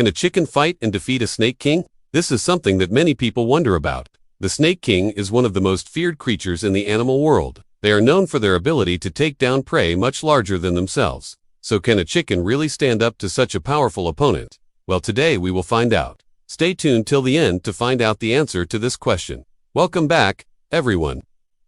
Can a chicken fight and defeat a snake king? This is something that many people wonder about. The snake king is one of the most feared creatures in the animal world. They are known for their ability to take down prey much larger than themselves. So can a chicken really stand up to such a powerful opponent? Well, today we will find out. Stay tuned till the end to find out the answer to this question. Welcome back, everyone.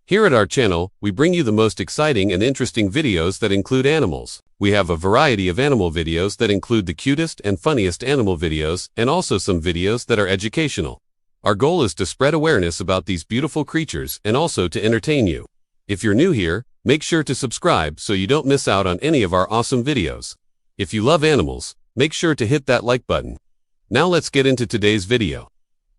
Here at our channel, we bring you the most exciting and interesting videos that include animals. We have a variety of animal videos that include the cutest and funniest animal videos, and also some videos that are educational. Our goal is to spread awareness about these beautiful creatures and also to entertain you. If you're new here, make sure to subscribe so you don't miss out on any of our awesome videos. If you love animals, make sure to hit that like button. Now let's get into today's video.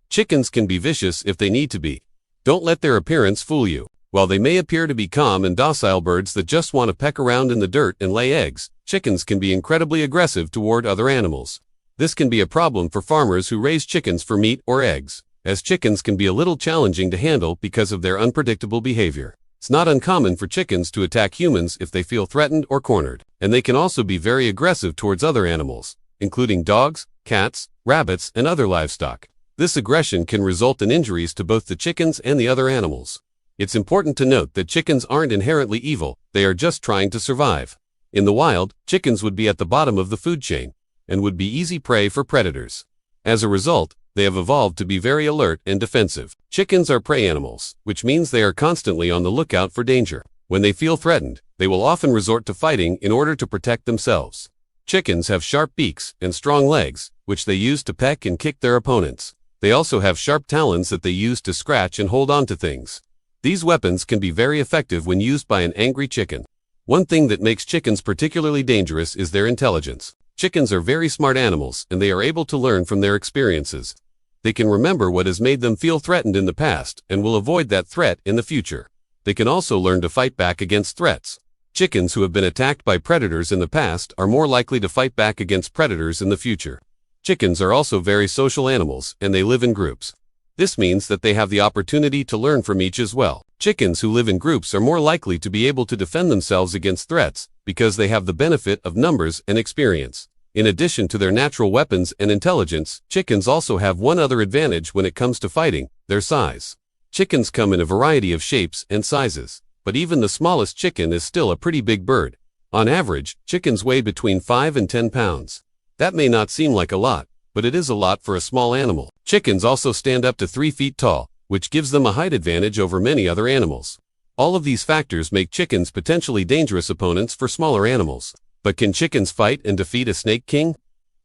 Chickens can be vicious if they need to be. Don't let their appearance fool you. While they may appear to be calm and docile birds that just want to peck around in the dirt and lay eggs, chickens can be incredibly aggressive toward other animals. This can be a problem for farmers who raise chickens for meat or eggs, as chickens can be a little challenging to handle because of their unpredictable behavior. It's not uncommon for chickens to attack humans if they feel threatened or cornered, and they can also be very aggressive towards other animals, including dogs, cats, rabbits, and other livestock. This aggression can result in injuries to both the chickens and the other animals. It's important to note that chickens aren't inherently evil, they are just trying to survive. In the wild, chickens would be at the bottom of the food chain, and would be easy prey for predators. As a result, they have evolved to be very alert and defensive. Chickens are prey animals, which means they are constantly on the lookout for danger. When they feel threatened, they will often resort to fighting in order to protect themselves. Chickens have sharp beaks and strong legs, which they use to peck and kick their opponents. They also have sharp talons that they use to scratch and hold on to things. These weapons can be very effective when used by an angry chicken. One thing that makes chickens particularly dangerous is their intelligence. Chickens are very smart animals, and they are able to learn from their experiences. They can remember what has made them feel threatened in the past, and will avoid that threat in the future. They can also learn to fight back against threats. Chickens who have been attacked by predators in the past are more likely to fight back against predators in the future. Chickens are also very social animals, and they live in groups. This means that they have the opportunity to learn from each as well. Chickens who live in groups are more likely to be able to defend themselves against threats because they have the benefit of numbers and experience. In addition to their natural weapons and intelligence, chickens also have one other advantage when it comes to fighting: their size. Chickens come in a variety of shapes and sizes, but even the smallest chicken is still a pretty big bird. On average, chickens weigh between 5 and 10 pounds. That may not seem like a lot, but it is a lot for a small animal. Chickens also stand up to 3 feet tall, which gives them a height advantage over many other animals. All of these factors make chickens potentially dangerous opponents for smaller animals. But can chickens fight and defeat a snake king?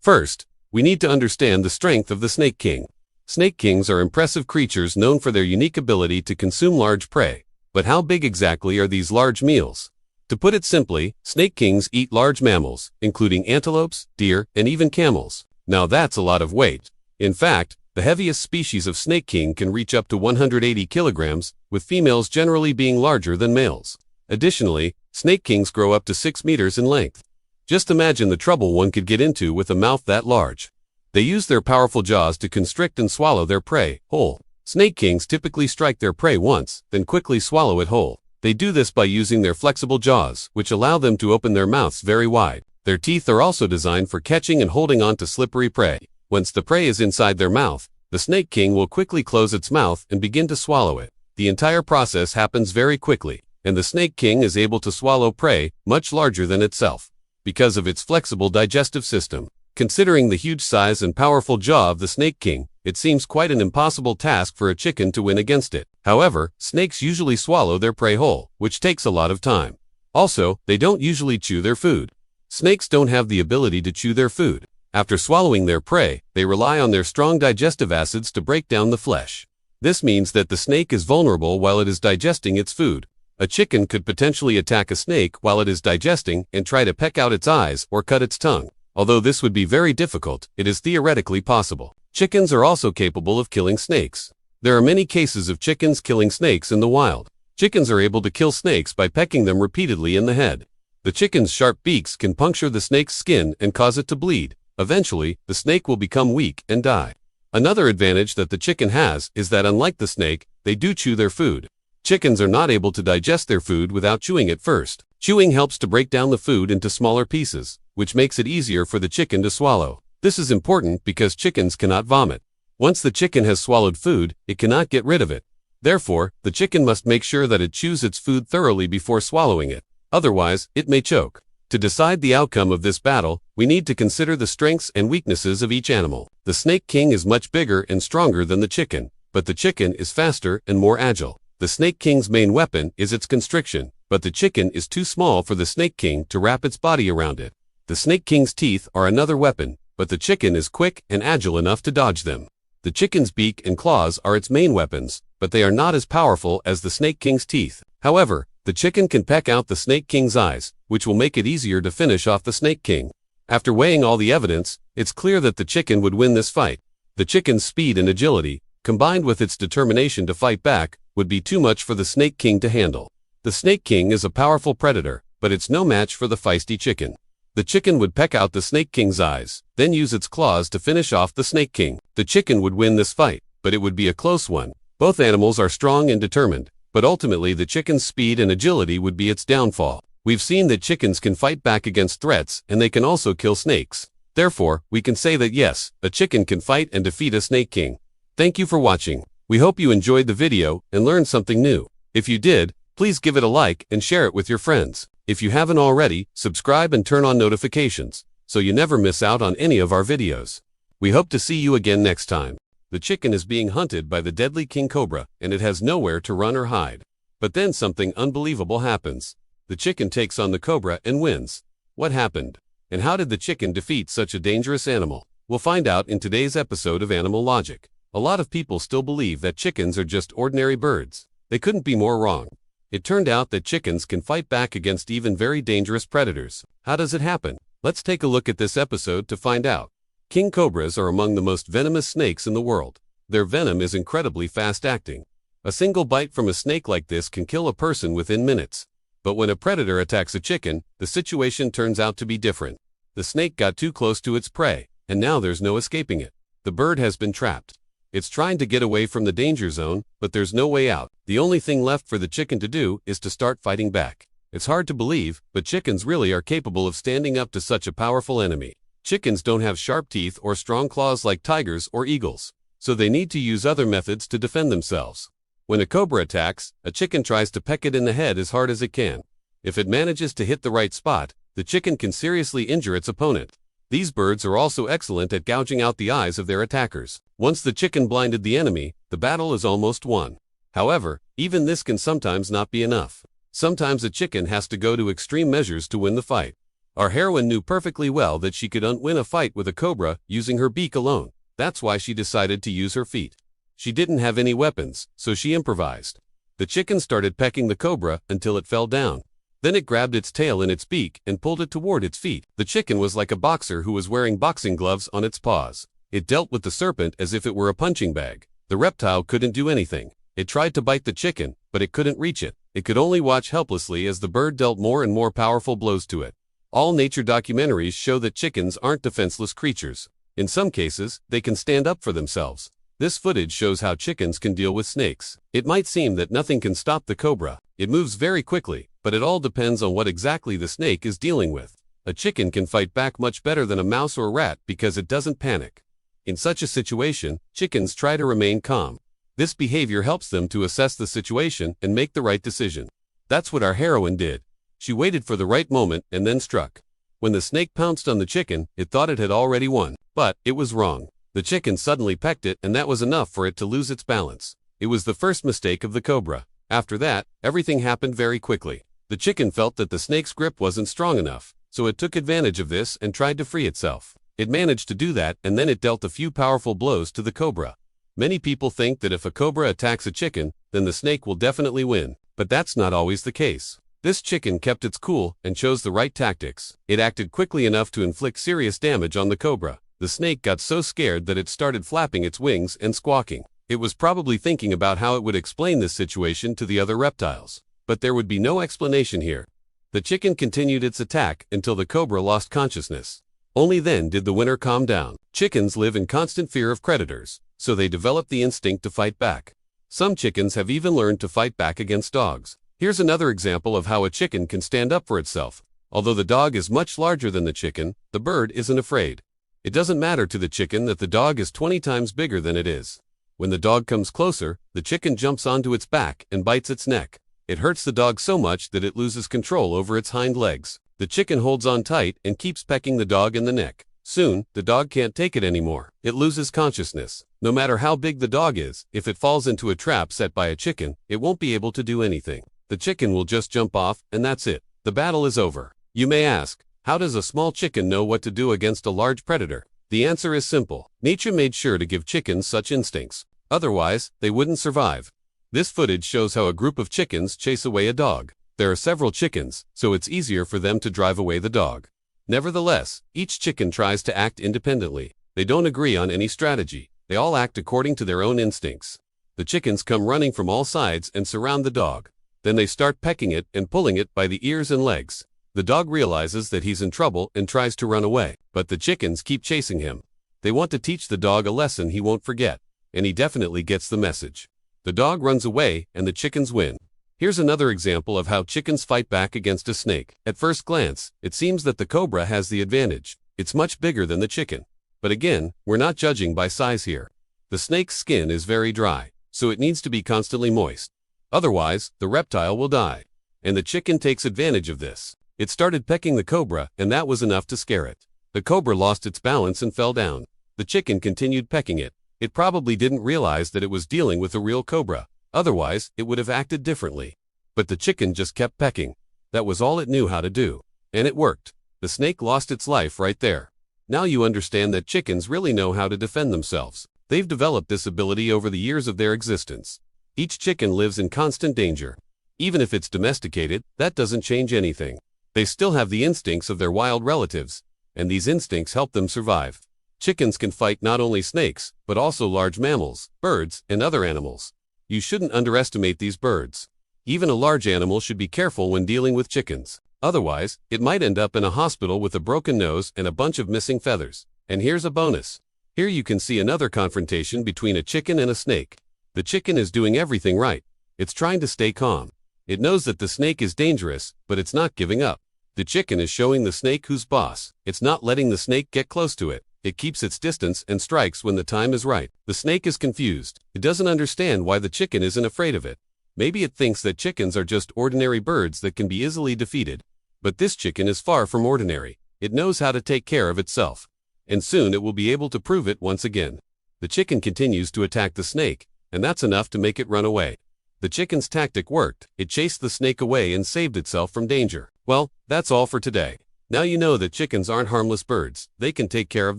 First, we need to understand the strength of the snake king. Snake kings are impressive creatures known for their unique ability to consume large prey. But how big exactly are these large meals? To put it simply, snake kings eat large mammals, including antelopes, deer, and even camels. Now that's a lot of weight. In fact, the heaviest species of snake king can reach up to 180 kilograms, with females generally being larger than males. Additionally, snake kings grow up to 6 meters in length. Just imagine the trouble one could get into with a mouth that large. They use their powerful jaws to constrict and swallow their prey whole. Snake kings typically strike their prey once, then quickly swallow it whole. They do this by using their flexible jaws, which allow them to open their mouths very wide. Their teeth are also designed for catching and holding on to slippery prey. Once the prey is inside their mouth, the snake king will quickly close its mouth and begin to swallow it. The entire process happens very quickly, and the snake king is able to swallow prey much larger than itself because of its flexible digestive system. Considering the huge size and powerful jaw of the snake king, it seems quite an impossible task for a chicken to win against it. However, snakes usually swallow their prey whole, which takes a lot of time. Also, they don't usually chew their food. Snakes don't have the ability to chew their food. After swallowing their prey, they rely on their strong digestive acids to break down the flesh. This means that the snake is vulnerable while it is digesting its food. A chicken could potentially attack a snake while it is digesting and try to peck out its eyes or cut its tongue. Although this would be very difficult, it is theoretically possible. Chickens are also capable of killing snakes. There are many cases of chickens killing snakes in the wild. Chickens are able to kill snakes by pecking them repeatedly in the head. The chicken's sharp beaks can puncture the snake's skin and cause it to bleed. Eventually, the snake will become weak and die. Another advantage that the chicken has is that unlike the snake, they do chew their food. Chickens are not able to digest their food without chewing it first. Chewing helps to break down the food into smaller pieces, which makes it easier for the chicken to swallow. This is important because chickens cannot vomit. Once the chicken has swallowed food, it cannot get rid of it. Therefore, the chicken must make sure that it chews its food thoroughly before swallowing it. Otherwise, it may choke. To decide the outcome of this battle, we need to consider the strengths and weaknesses of each animal. The Snake King is much bigger and stronger than the chicken, but the chicken is faster and more agile. The Snake King's main weapon is its constriction, but the chicken is too small for the Snake King to wrap its body around it. The Snake King's teeth are another weapon, but the chicken is quick and agile enough to dodge them. The chicken's beak and claws are its main weapons, but they are not as powerful as the Snake King's teeth. However, the chicken can peck out the Snake King's eyes, which will make it easier to finish off the Snake King. After weighing all the evidence, it's clear that the chicken would win this fight. The chicken's speed and agility, combined with its determination to fight back, would be too much for the Snake King to handle. The Snake King is a powerful predator, but it's no match for the feisty chicken. The chicken would peck out the Snake King's eyes, then use its claws to finish off the Snake King. The chicken would win this fight, but it would be a close one. Both animals are strong and determined, but ultimately the chicken's speed and agility would be its downfall. We've seen that chickens can fight back against threats, and they can also kill snakes. Therefore, we can say that yes, a chicken can fight and defeat a Snake King. Thank you for watching. We hope you enjoyed the video and learned something new. If you did, please give it a like and share it with your friends. If you haven't already, subscribe and turn on notifications, so you never miss out on any of our videos. We hope to see you again next time. The chicken is being hunted by the deadly King Cobra, and it has nowhere to run or hide. But then something unbelievable happens. The chicken takes on the cobra and wins. What happened? And how did the chicken defeat such a dangerous animal? We'll find out in today's episode of Animal Logic. A lot of people still believe that chickens are just ordinary birds. They couldn't be more wrong. It turned out that chickens can fight back against even very dangerous predators. How does it happen? Let's take a look at this episode to find out. King cobras are among the most venomous snakes in the world. Their venom is incredibly fast-acting. A single bite from a snake like this can kill a person within minutes. But when a predator attacks a chicken, the situation turns out to be different. The snake got too close to its prey, and now there's no escaping it. The bird has been trapped. It's trying to get away from the danger zone, but there's no way out. The only thing left for the chicken to do is to start fighting back. It's hard to believe, but chickens really are capable of standing up to such a powerful enemy. Chickens don't have sharp teeth or strong claws like tigers or eagles, so they need to use other methods to defend themselves. When a cobra attacks, a chicken tries to peck it in the head as hard as it can. If it manages to hit the right spot, the chicken can seriously injure its opponent. These birds are also excellent at gouging out the eyes of their attackers. Once the chicken blinded the enemy, the battle is almost won. However, even this can sometimes not be enough. Sometimes a chicken has to go to extreme measures to win the fight. Our heroine knew perfectly well that she could win a fight with a cobra using her beak alone. That's why she decided to use her feet. She didn't have any weapons, so she improvised. The chicken started pecking the cobra until it fell down. Then it grabbed its tail in its beak and pulled it toward its feet. The chicken was like a boxer who was wearing boxing gloves on its paws. It dealt with the serpent as if it were a punching bag. The reptile couldn't do anything. It tried to bite the chicken, but it couldn't reach it. It could only watch helplessly as the bird dealt more and more powerful blows to it. All nature documentaries show that chickens aren't defenseless creatures. In some cases, they can stand up for themselves. This footage shows how chickens can deal with snakes. It might seem that nothing can stop the cobra. It moves very quickly, but it all depends on what exactly the snake is dealing with. A chicken can fight back much better than a mouse or rat because it doesn't panic. In such a situation, chickens try to remain calm. This behavior helps them to assess the situation and make the right decision. That's what our heroine did. She waited for the right moment and then struck. When the snake pounced on the chicken, it thought it had already won. But it was wrong. The chicken suddenly pecked it, and that was enough for it to lose its balance. It was the first mistake of the cobra. After that, everything happened very quickly. The chicken felt that the snake's grip wasn't strong enough, so it took advantage of this and tried to free itself. It managed to do that, and then it dealt a few powerful blows to the cobra. Many people think that if a cobra attacks a chicken, then the snake will definitely win. But that's not always the case. This chicken kept its cool and chose the right tactics. It acted quickly enough to inflict serious damage on the cobra. The snake got so scared that it started flapping its wings and squawking. It was probably thinking about how it would explain this situation to the other reptiles. But there would be no explanation here. The chicken continued its attack until the cobra lost consciousness. Only then did the winner calm down. Chickens live in constant fear of predators, so they develop the instinct to fight back. Some chickens have even learned to fight back against dogs. Here's another example of how a chicken can stand up for itself. Although the dog is much larger than the chicken, the bird isn't afraid. It doesn't matter to the chicken that the dog is 20 times bigger than it is. When the dog comes closer, the chicken jumps onto its back and bites its neck. It hurts the dog so much that it loses control over its hind legs. The chicken holds on tight and keeps pecking the dog in the neck. Soon, the dog can't take it anymore. It loses consciousness. No matter how big the dog is, if it falls into a trap set by a chicken, it won't be able to do anything. The chicken will just jump off, and that's it. The battle is over. You may ask, how does a small chicken know what to do against a large predator? The answer is simple. Nature made sure to give chickens such instincts. Otherwise, they wouldn't survive. This footage shows how a group of chickens chase away a dog. There are several chickens, so it's easier for them to drive away the dog. Nevertheless, each chicken tries to act independently. They don't agree on any strategy. They all act according to their own instincts. The chickens come running from all sides and surround the dog. Then they start pecking it and pulling it by the ears and legs. The dog realizes that he's in trouble and tries to run away, but the chickens keep chasing him. They want to teach the dog a lesson he won't forget, and he definitely gets the message. The dog runs away and the chickens win. Here's another example of how chickens fight back against a snake. At first glance, it seems that the cobra has the advantage. It's much bigger than the chicken. But again, we're not judging by size here. The snake's skin is very dry, so it needs to be constantly moist. Otherwise, the reptile will die. And the chicken takes advantage of this. It started pecking the cobra, and that was enough to scare it. The cobra lost its balance and fell down. The chicken continued pecking it. It probably didn't realize that it was dealing with a real cobra. Otherwise, it would have acted differently. But the chicken just kept pecking. That was all it knew how to do. And it worked. The snake lost its life right there. Now you understand that chickens really know how to defend themselves. They've developed this ability over the years of their existence. Each chicken lives in constant danger. Even if it's domesticated, that doesn't change anything. They still have the instincts of their wild relatives, and these instincts help them survive. Chickens can fight not only snakes, but also large mammals, birds, and other animals. You shouldn't underestimate these birds. Even a large animal should be careful when dealing with chickens. Otherwise, it might end up in a hospital with a broken nose and a bunch of missing feathers. And here's a bonus. Here you can see another confrontation between a chicken and a snake. The chicken is doing everything right. It's trying to stay calm. It knows that the snake is dangerous, but it's not giving up. The chicken is showing the snake who's boss. It's not letting the snake get close to it. It keeps its distance and strikes when the time is right. The snake is confused. It doesn't understand why the chicken isn't afraid of it. Maybe it thinks that chickens are just ordinary birds that can be easily defeated. But this chicken is far from ordinary. It knows how to take care of itself. And soon it will be able to prove it once again. The chicken continues to attack the snake, and that's enough to make it run away. The chicken's tactic worked. It chased the snake away and saved itself from danger. Well, that's all for today. Now you know that chickens aren't harmless birds. They can take care of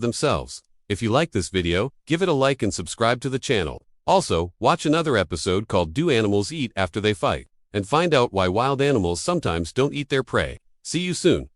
themselves. If you like this video, give it a like and subscribe to the channel. Also, watch another episode called Do Animals Eat After They Fight? And find out why wild animals sometimes don't eat their prey. See you soon.